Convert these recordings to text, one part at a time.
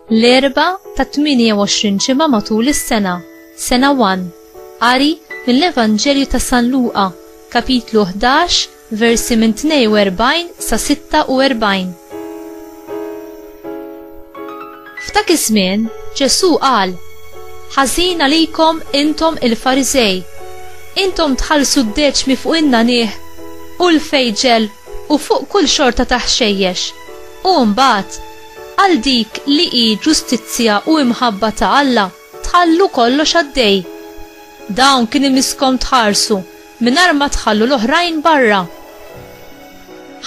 l-erba' ta' 28 ġimgħa matul is-sena, sena 1. Qari mill-Evanġelju ta' San Luqa, kapitlu 11, versi minn 42 sa 46. F'dak iż-żmien Ġesu qal: ħażin għalikom intom il-Farizej, intom tħallsu d-deċmi fuq in-nanieħ u l-fejġel u fuq kull xorta ta' ħxejjex, u mbagħad għal dik li hi ġustizzja u imħabba ta' Alla tħallu kollox għaddej. Dawn kien imiskom tħarsu mingħajr ma tħallu l-oħrajn barra.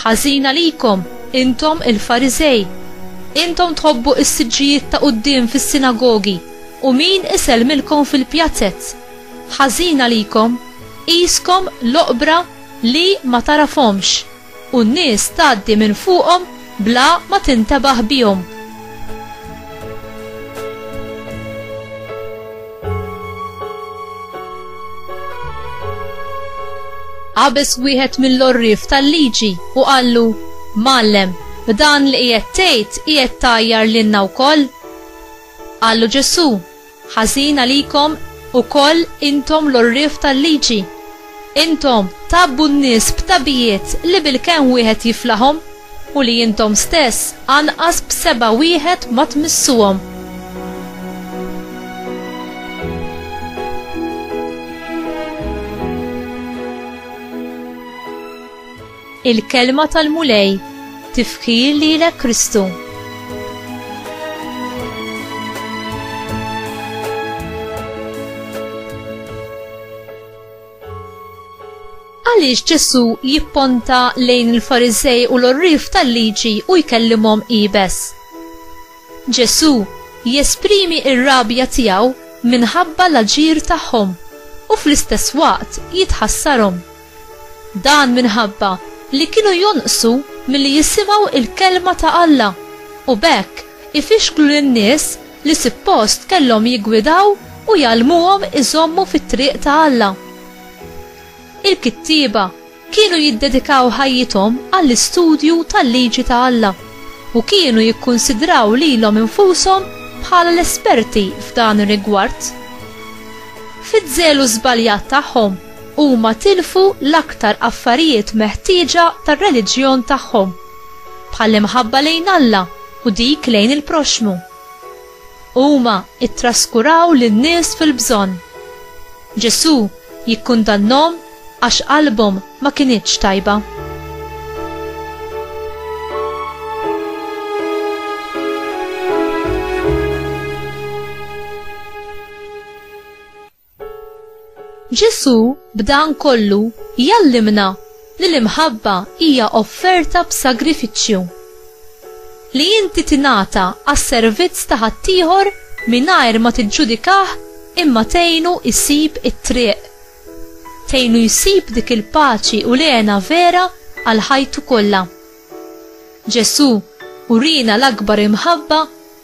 Ħażin għalikom intom il-Farizej, intom tħobbu is-siġġijiet ta' quddiem fis-sinagogi u min iselmilkom fil-pjazzett. Ħażin għalikom qiskom l-oqbra li ma tarafhomx u n-nies tgħaddi minn fuqhom bla ma tintabaħ bihom. Qabeż wieħed mill-orrif tal-liġi u qallu: Mallem, b'dan li qiegħed tgħid qiegħed tajjar lilna wkoll. Qallu Ġesu: ħażin għalikom ukoll intom l-orrif tal-liġi. Intom tabbu n-nies b'tabijiet li bil-kemm wieħed jiflahom u li intom stess anqas b'seba' wieħed ma tmissuhom. Il-kelma tal-mulej tifkir lilek Kristu. Għaliex Ġesu jipponta lejn il-Farizej u l-orrif tal-liġi u jkellimhom qibes? Ġesu jesprimi r-rabja tiegħu minħabba l-aġir tagħhom u fl-istess waqt jitħassarhom. Dan minħabba li kienu jonqsu milli jisimgħu il-kelma ta' Alla u bekk ifixklu lin-nies li suppost kellhom jiggwidaw u jgħallmuhom iżommu fit-triq ta' Alla. Il-kittieba kienu jiddedikaw ħajjithom għall-istudju tal-liġi ta' Alla u kienu jikkunsidraw lilhom infushom bħala l-esperti f'dan ir-rigward. Fiż-żelu żbaljat tagħhom huma tilfu l-aktar affarijiet meħtieġa tar-reliġjon tagħhom bħall-imħabba lejn Alla u dik lejn il-proxmu. Huma ittraskuraw lin-nies fil-bżonn. Ġesu jikkundannahom għax qalbhom ma kinitx tajba. Ġesu b'dan kollu jallimna li l-imħabba hija offerta b'sagrifiċċju. Li inti tingħata għas-servizz ta' ħaddieħor mingħajr ma tiġġudikah imma tgħinu jsib it-triq. Tgħinu jsib dik il-paċi u l-għena vera għal ħajtu kollha. Ġesu urina l-akbar imħabba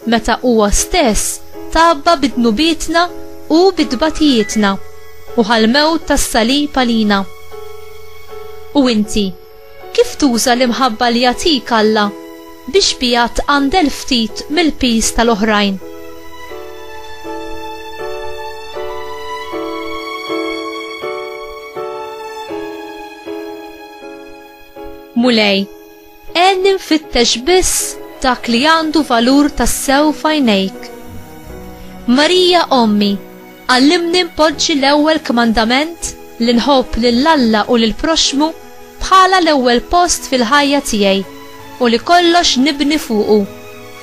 meta huwa stess tabba bid-dnubietna u bid-dbatijietna u ħal-mewt tas-salib għalina. U inti kif tuża l-imħabba li jagħtik Alla biex biha tqandel ftit mill-piż tal-oħrajn? Mulej, għen nfittex biss dak li għandu valur tas-sew f'għajnejk. Marija ommi, għallimni npoġġi l-ewwel kmandament li nħobb lill-Alla u lill-proxmu bħala l-ewwel post fil-ħajja tiegħi u li kollox nibni fuqu.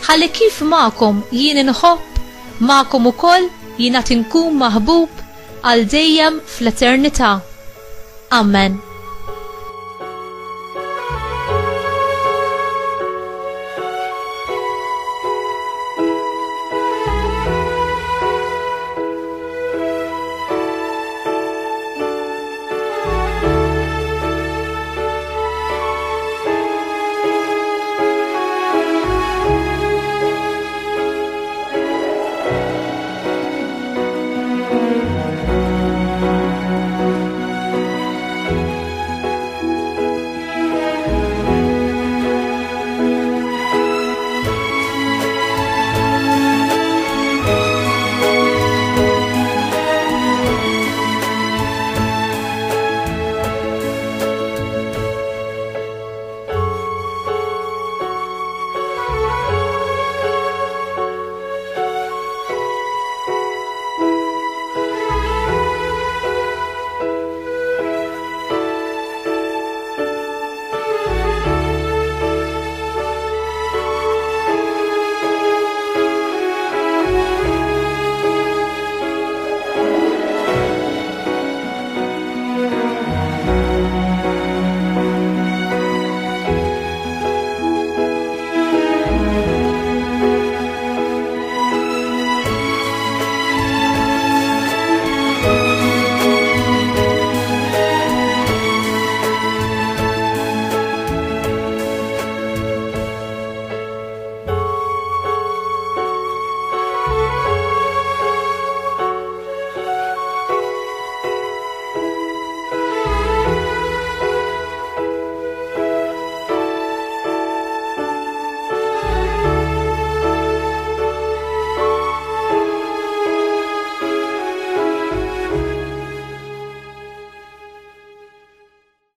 Ħalli kif magħkom jien inħobb, magħkom ukoll jiena tinkun maħbub għal dejjem fl-eternità. Amen.